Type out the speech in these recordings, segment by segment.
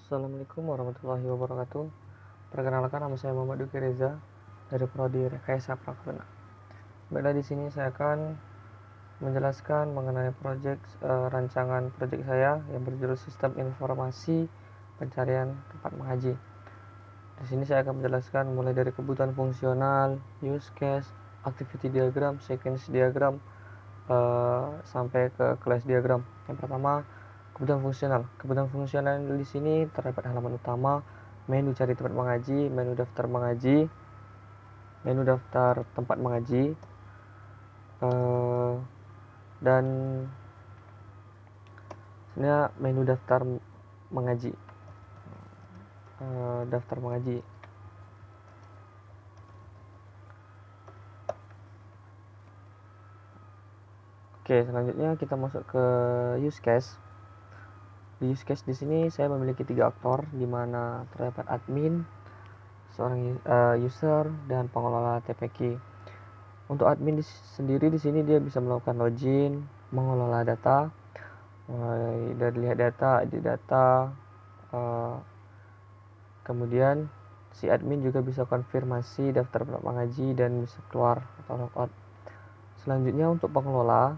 Assalamualaikum warahmatullahi wabarakatuh. Perkenalkan, nama saya Muhammad Duki Reza dari Prodi Rekayasa Prakarena. Baiklah, di sini saya akan menjelaskan mengenai rancangan proyek saya yang berjudul Sistem Informasi Pencarian Tempat Mengaji. Di sini saya akan menjelaskan mulai dari kebutuhan fungsional, use case, activity diagram, sequence diagram, sampai ke class diagram. Yang pertama, kebutuhan fungsional. Kebutuhan fungsional di sini terdapat halaman utama, menu cari tempat mengaji, menu daftar mengaji, menu daftar tempat mengaji, dan sebenarnya menu daftar mengaji, daftar mengaji. Oke, selanjutnya kita masuk ke use case. Di use case di sini saya memiliki 3 aktor, di mana terdapat admin, seorang user, dan pengelola TPQ. Untuk admin sendiri di sini dia bisa melakukan login, mengelola data, mulai dari lihat data, edit data, kemudian si admin juga bisa konfirmasi daftar mengaji dan bisa keluar atau logout. Selanjutnya untuk pengelola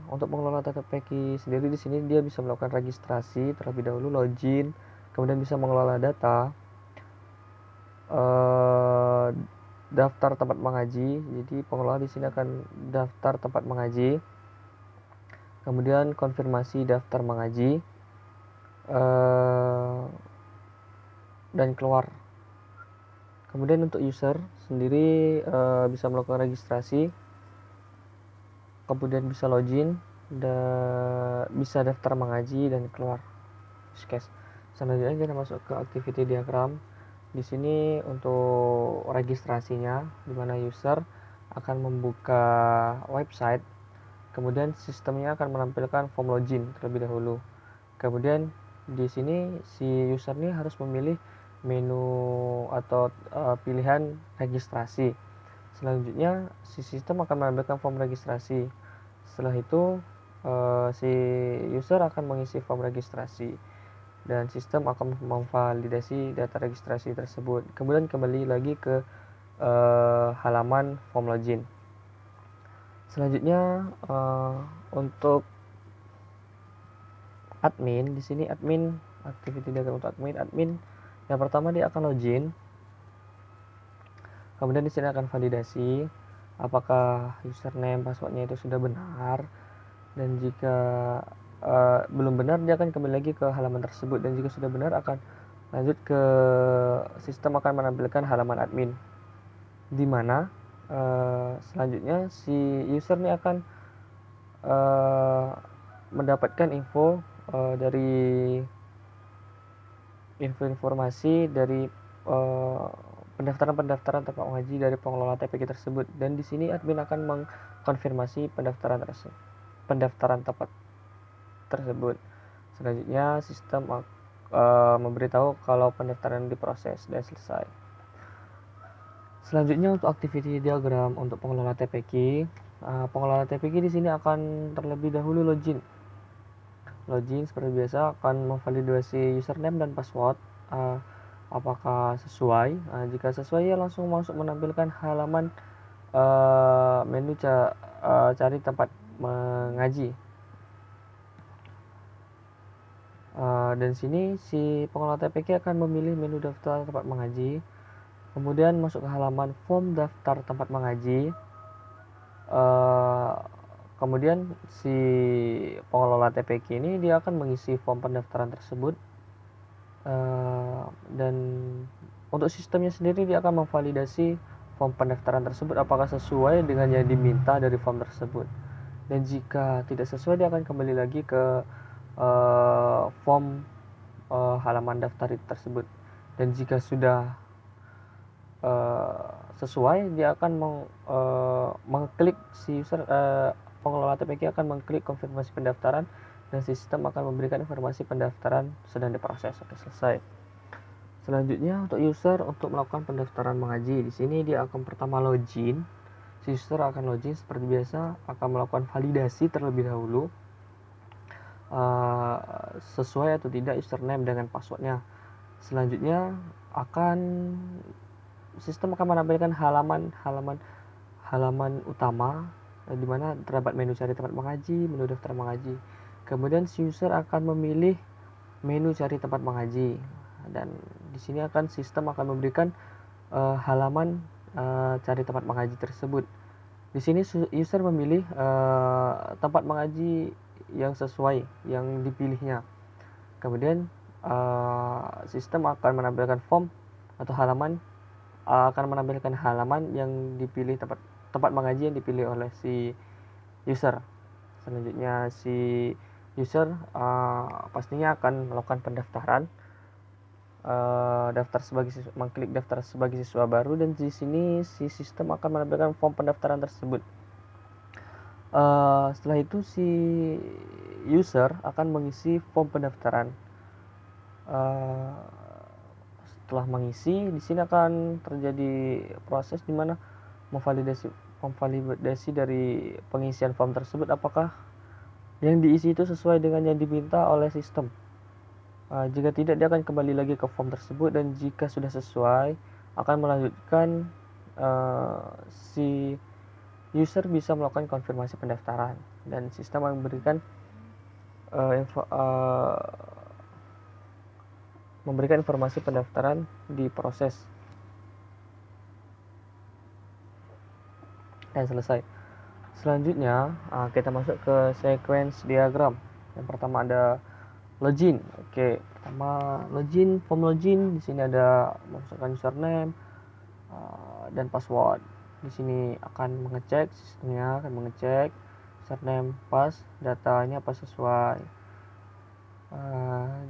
TPQ sendiri di sini dia bisa melakukan registrasi terlebih dahulu, login, kemudian bisa mengelola data, daftar tempat mengaji. Jadi pengelola di sini akan daftar tempat mengaji, kemudian konfirmasi daftar mengaji, dan keluar. Kemudian untuk user sendiri bisa melakukan registrasi, kemudian bisa login, dan bisa daftar mengaji dan keluar. Selanjutnya kita masuk ke activity diagram. Di sini untuk registrasinya, di mana user akan membuka website, kemudian sistemnya akan menampilkan form login terlebih dahulu. Kemudian di sini si user ini harus memilih menu atau pilihan registrasi. Selanjutnya si sistem akan menampilkan form registrasi. Setelah itu si user akan mengisi form registrasi dan sistem akan memvalidasi data registrasi tersebut. Kemudian kembali lagi ke halaman form login. Selanjutnya untuk admin, di sini activity diagram untuk admin yang pertama dia akan login. Kemudian di sini akan validasi apakah username passwordnya itu sudah benar, dan jika belum benar dia akan kembali lagi ke halaman tersebut, dan jika sudah benar akan lanjut ke sistem akan menampilkan halaman admin, di mana selanjutnya si user ini akan mendapatkan dari informasi dari pendaftaran tempat mengaji dari pengelola TPQ tersebut, dan di sini admin akan mengkonfirmasi pendaftaran tempat tersebut. Selanjutnya sistem memberitahu kalau pendaftaran diproses dan selesai. Selanjutnya untuk activity diagram untuk pengelola TPQ. Pengelola TPQ di sini akan terlebih dahulu login seperti biasa, akan memvalidasi username dan password apakah sesuai. Jika sesuai ya langsung masuk menampilkan halaman menu cari tempat mengaji. Dan sini si pengelola TPQ akan memilih menu daftar tempat mengaji, kemudian masuk ke halaman form daftar tempat mengaji. Kemudian si pengelola TPQ ini dia akan mengisi form pendaftaran tersebut, dan untuk sistemnya sendiri dia akan memvalidasi form pendaftaran tersebut apakah sesuai dengan yang diminta dari form tersebut, dan jika tidak sesuai dia akan kembali lagi ke form halaman daftar tersebut, dan jika sudah sesuai dia akan mengklik si user pengelola TPQ akan mengklik konfirmasi pendaftaran, dan sistem akan memberikan informasi pendaftaran sedang diproses. Oke, selesai. Selanjutnya untuk user untuk melakukan pendaftaran mengaji, di sini dia akan pertama login. Si user akan login seperti biasa, akan melakukan validasi terlebih dahulu sesuai atau tidak username dengan passwordnya. Selanjutnya sistem akan menampilkan halaman utama di mana terdapat menu cari tempat mengaji, menu daftar mengaji. Kemudian si user akan memilih menu cari tempat mengaji, dan di sini sistem akan memberikan halaman cari tempat mengaji tersebut. Di sini user memilih tempat mengaji yang sesuai yang dipilihnya. Kemudian sistem akan menampilkan form atau halaman yang dipilih, tempat mengaji yang dipilih oleh si user. Selanjutnya si user pastinya akan melakukan pendaftaran, mengklik daftar sebagai siswa baru, dan di sini si sistem akan menampilkan form pendaftaran tersebut. Setelah itu si user akan mengisi form pendaftaran. Setelah mengisi, di sini akan terjadi proses di mana memvalidasi dari pengisian form tersebut, apakah yang diisi itu sesuai dengan yang diminta oleh sistem. Jika tidak, dia akan kembali lagi ke form tersebut, dan jika sudah sesuai akan melanjutkan, si user bisa melakukan konfirmasi pendaftaran, dan sistem akan memberikan informasi pendaftaran diproses dan selesai. Selanjutnya kita masuk ke sequence diagram. Yang pertama ada login. Oke, pertama login, form login. Di sini ada memasukkan username dan password. Di sini sistemnya akan mengecek username pas, datanya pas sesuai.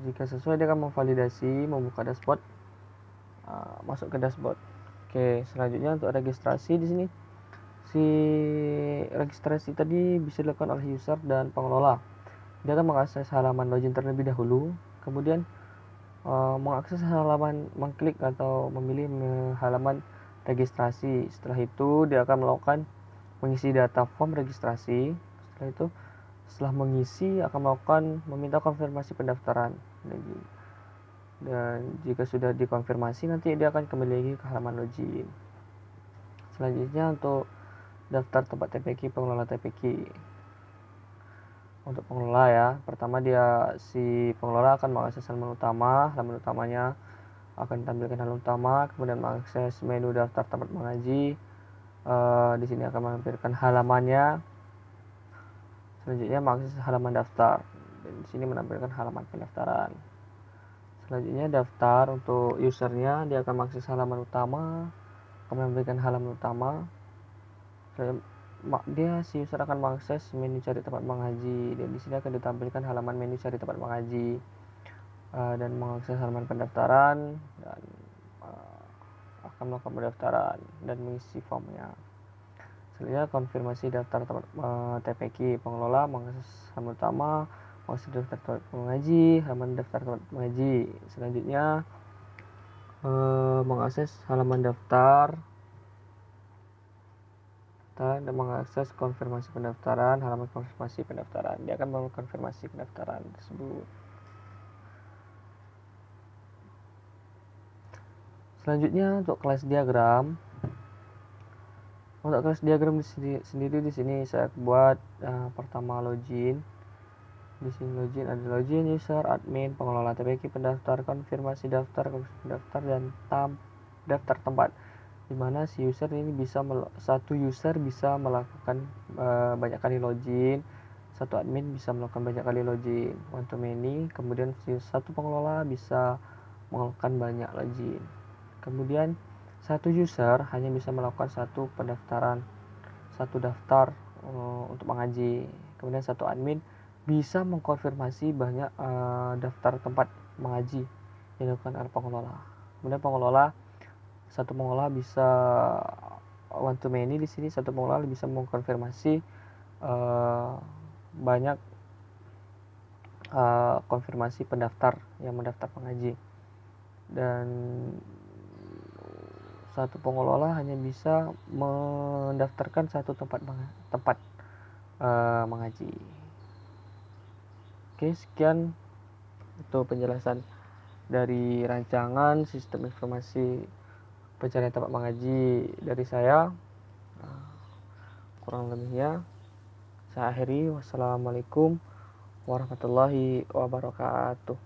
Jika sesuai, dia akan memvalidasi, membuka dashboard, masuk ke dashboard. Oke, selanjutnya untuk registrasi, di sini si registrasi tadi bisa dilakukan oleh user dan pengelola. Dia akan mengakses halaman login terlebih dahulu, kemudian mengakses mengklik atau memilih halaman registrasi. Setelah itu dia akan mengisi data form registrasi. Setelah mengisi akan meminta konfirmasi pendaftaran, dan jika sudah dikonfirmasi nanti dia akan kembali lagi ke halaman login. Selanjutnya untuk daftar tempat TPQ, pengelola TPQ. Untuk pengelola ya, pertama si pengelola akan mengakses halaman utamanya akan ditampilkan halaman utama, kemudian mengakses menu daftar tempat mengaji. Di sini akan menampilkan halamannya. Selanjutnya mengakses halaman daftar, dan di sini menampilkan halaman pendaftaran. Selanjutnya daftar untuk usernya, dia akan mengakses halaman utama, akan menampilkan halaman utama. Si user akan mengakses menu cari tempat mengaji, dan di sini akan ditampilkan halaman menu cari tempat mengaji, dan mengakses halaman pendaftaran, dan akan melakukan pendaftaran dan mengisi formnya. Selanjutnya konfirmasi daftar tempat TPQ. Pengelola mengakses halaman utama, mengakses daftar tempat mengaji, halaman daftar tempat mengaji. Selanjutnya mengakses halaman daftar dan mengakses konfirmasi pendaftaran, halaman konfirmasi pendaftaran. Dia akan mengkonfirmasi pendaftaran tersebut. Selanjutnya untuk kelas diagram. Untuk kelas diagram sendiri di sini saya buat pertama login. Di sini login ada login, user, admin, pengelola TPQ, pendaftar, konfirmasi daftar, dan daftar tempat. Dimana si user ini satu user bisa melakukan banyak kali login, satu admin bisa melakukan banyak kali login, one to many. Kemudian satu pengelola bisa melakukan banyak login. Kemudian satu user hanya bisa melakukan satu daftar untuk mengaji. Kemudian satu admin bisa mengkonfirmasi banyak daftar tempat mengaji yang dilakukan oleh pengelola. Kemudian satu pengelola bisa one to many. Di sini satu pengelola bisa mengkonfirmasi banyak konfirmasi pendaftar yang mendaftar mengaji, dan satu pengelola hanya bisa mendaftarkan satu tempat mengaji. Oke, sekian untuk penjelasan dari rancangan sistem informasi pencarian tempat mengaji dari saya. Kurang lebihnya saya akhiri. Wassalamualaikum warahmatullahi wabarakatuh.